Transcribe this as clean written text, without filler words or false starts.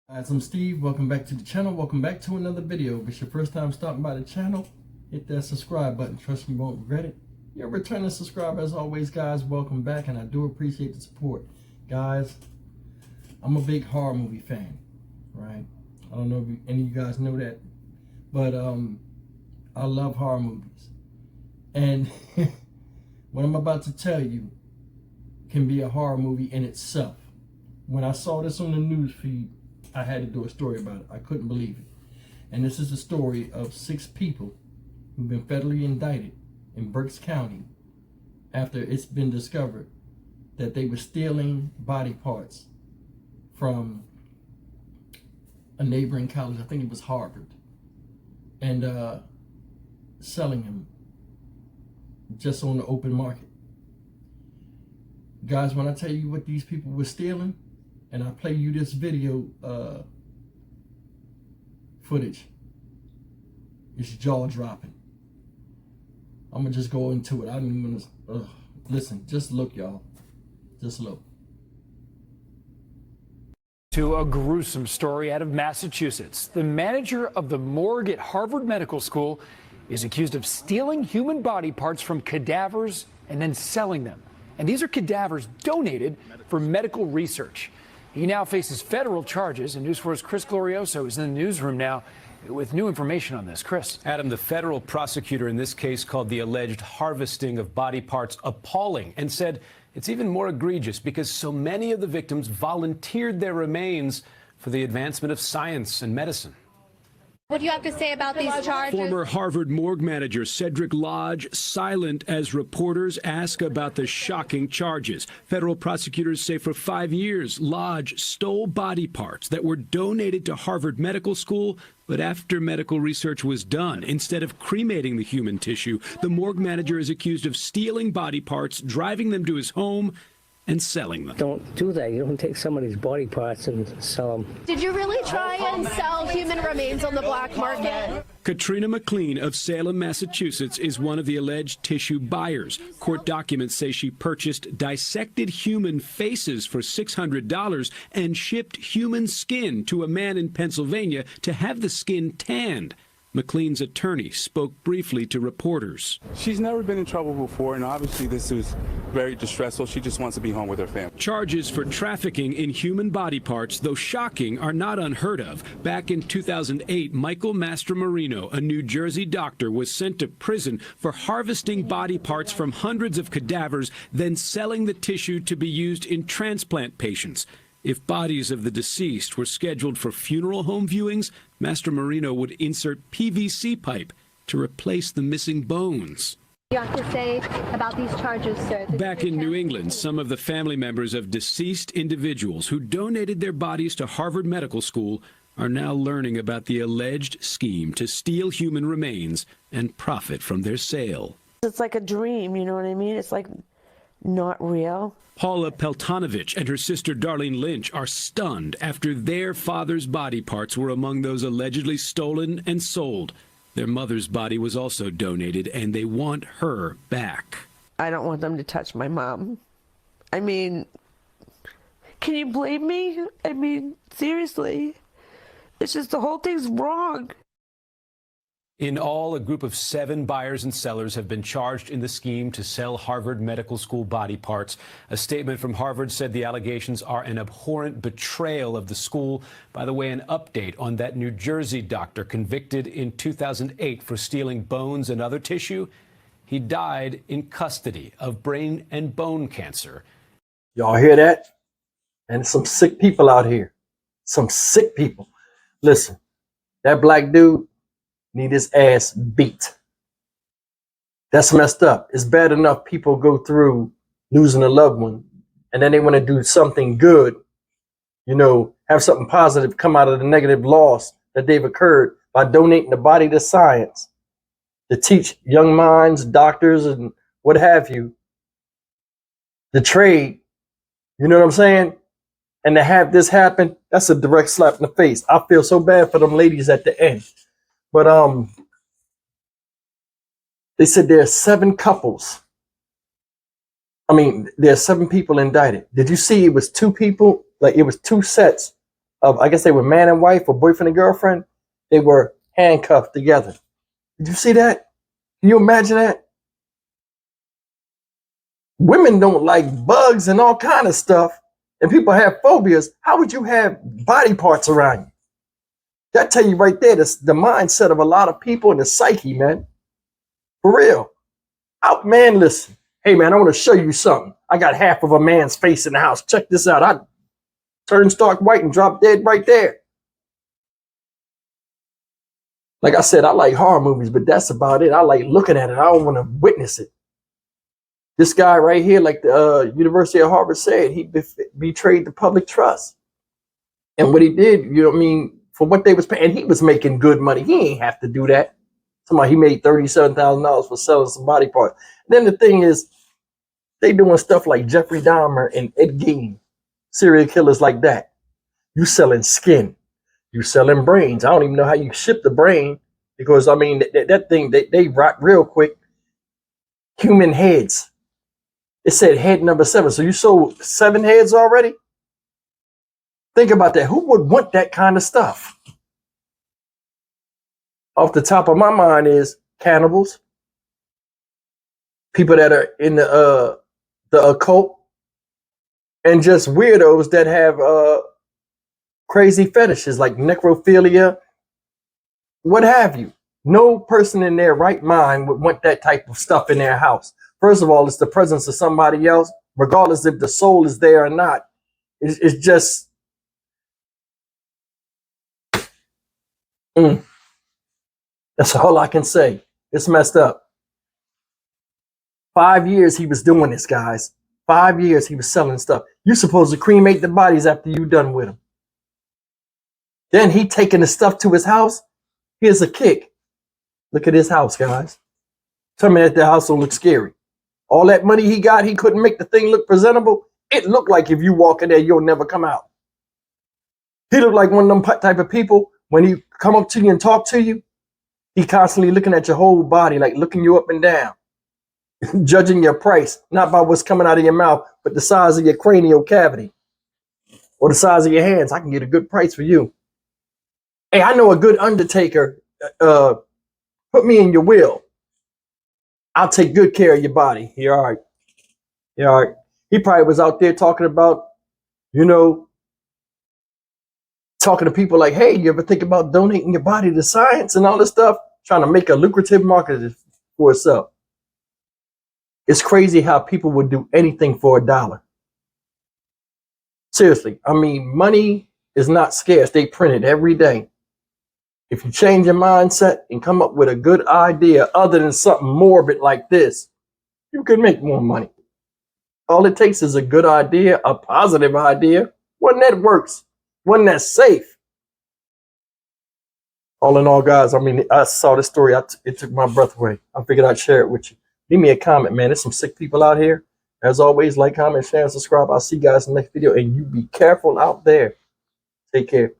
Guys, I'm Steve. Welcome back to the channel. Welcome back to another video. If it's your first time stopping by the channel, hit that subscribe button. Trust me, you won't regret it. You're a returning subscriber as always, guys. Welcome back, and I do appreciate the support. Guys, I'm a big horror movie fan, right? I don't know if any of you guys know that, but I love horror movies. And what I'm about to tell you can be a horror movie in itself. When I saw this on the news feed, I had to do a story about it. I couldn't believe it. And this is the story of 6 people who've been federally indicted in Berks County after it's been discovered that they were stealing body parts from a neighboring college. I think it was Harvard. And selling them just on the open market. Guys, when I tell you what these people were stealing, and I play you this video footage, it's jaw-dropping. I'm gonna just go into it. I don't even wanna, listen, just look, y'all. Just look. To a gruesome story out of Massachusetts. The manager of the morgue at Harvard Medical School is accused of stealing human body parts from cadavers and then selling them. And these are cadavers donated for medical research. He now faces federal charges, and News 4's Chris Glorioso is in the newsroom now with new information on this. Chris. Adam, the federal prosecutor in this case called the alleged harvesting of body parts appalling and said it's even more egregious because so many of the victims volunteered their remains for the advancement of science and medicine. What do you have to say about these charges? Former Harvard morgue manager Cedric Lodge silent as reporters ask about the shocking charges. Federal prosecutors say for 5 years, Lodge stole body parts that were donated to Harvard Medical School. But after medical research was done, instead of cremating the human tissue, the morgue manager is accused of stealing body parts, driving them to his home, and selling them. Don't do that. You don't take somebody's body parts and sell them. Did you really try and sell human remains on the black market? Katrina McLean of Salem, Massachusetts, is one of the alleged tissue buyers. Court documents say she purchased dissected human faces for $600 and shipped human skin to a man in Pennsylvania to have the skin tanned. McLean's attorney spoke briefly to reporters. She's never been in trouble before, and obviously this is very distressful. She just wants to be home with her family. Charges for trafficking in human body parts, though shocking, are not unheard of. Back in 2008, Michael Mastromarino, a New Jersey doctor, was sent to prison for harvesting body parts from hundreds of cadavers, then selling the tissue to be used in transplant patients. If bodies of the deceased were scheduled for funeral home viewings, Mastromarino would insert PVC pipe to replace the missing bones. You have to say about these charges, sir. Back in New England, some of the family members of deceased individuals who donated their bodies to Harvard Medical School are now learning about the alleged scheme to steal human remains and profit from their sale. It's like a dream, you know what I mean? It's like not real. Paula Peltanovich and her sister Darlene Lynch are stunned after their father's body parts were among those allegedly stolen and sold. Their mother's body was also donated, and they want her back. I don't want them to touch my mom. I mean, can you blame me? I mean, seriously. It's just the whole thing's wrong. In all, a group of 7 buyers and sellers have been charged in the scheme to sell Harvard Medical School body parts. A statement from Harvard said the allegations are an abhorrent betrayal of the school. By the way, an update on that New Jersey doctor convicted in 2008 for stealing bones and other tissue. He died in custody of brain and bone cancer. Y'all hear that? And some sick people out here. Some sick people. Listen, that black dude need his ass beat. That's messed up. It's bad enough people go through losing a loved one, and then they want to do something good, you know, have something positive come out of the negative loss that they've occurred by donating the body to science, to teach young minds, doctors, and what have you, the trade, you know what I'm saying? And to have this happen, that's a direct slap in the face. I feel so bad for them ladies at the end. But they said there are 7 couples. I mean, there are 7 people indicted. Did you see it was 2 people? Like it was 2 sets of, I guess they were man and wife or boyfriend and girlfriend. They were handcuffed together. Did you see that? Can you imagine that? Women don't like bugs and all kind of stuff, and people have phobias. How would you have body parts around you? That tell you right there, that's the mindset of a lot of people and the psyche, man. For real. Man, listen. Hey, man, I want to show you something. I got half of a man's face in the house. Check this out. I turn stark white and drop dead right there. Like I said, I like horror movies, but that's about it. I like looking at it. I don't want to witness it. This guy right here, like the University of Harvard said, he betrayed the public trust. And what he did, you know what I mean, for what they was paying, he was making good money. He ain't have to do that. Somebody, he made $37,000 for selling some body parts. Then the thing is, they doing stuff like Jeffrey Dahmer and Ed Gein, serial killers like that. You selling skin. You selling brains. I don't even know how you ship the brain because, I mean, that thing, they rot real quick. Human heads. It said head number 7. So you sold 7 heads already? Think about that. Who would want that kind of stuff? Off the top of my mind is cannibals, people that are in the occult, and just weirdos that have crazy fetishes like necrophilia, what have you. No person in their right mind would want that type of stuff in their house. First of all, it's the presence of somebody else, regardless if the soul is there or not. It's just, that's all I can say. It's messed up. 5 years he was doing this, guys. 5 years he was selling stuff. You're supposed to cremate the bodies after you done with them. Then he taking the stuff to his house. Here's a kick. Look at his house, guys. Tell me that the house don't look scary. All that money he got, he couldn't make the thing look presentable. It looked like if you walk in there, you'll never come out. He looked like one of them type of people, when he come up to you and talk to you, he constantly looking at your whole body, like looking you up and down, judging your price, not by what's coming out of your mouth, but the size of your cranial cavity or the size of your hands. I can get a good price for you. Hey, I know a good undertaker. Put me in your will. I'll take good care of your body. You're all right. You're all right. He probably was out there talking about, you know, talking to people like, hey, you ever think about donating your body to science and all this stuff? Trying to make a lucrative market for itself. It's crazy how people would do anything for $1. Seriously. I mean, money is not scarce. They print it every day. If you change your mindset and come up with a good idea other than something morbid like this, you can make more money. All it takes is a good idea, a positive idea, one that works, one that's safe. All in all, guys, I mean, I saw this story. It took my breath away. I figured I'd share it with you. Leave me a comment, man. There's some sick people out here. As always, like, comment, share, and subscribe. I'll see you guys in the next video. And you be careful out there. Take care.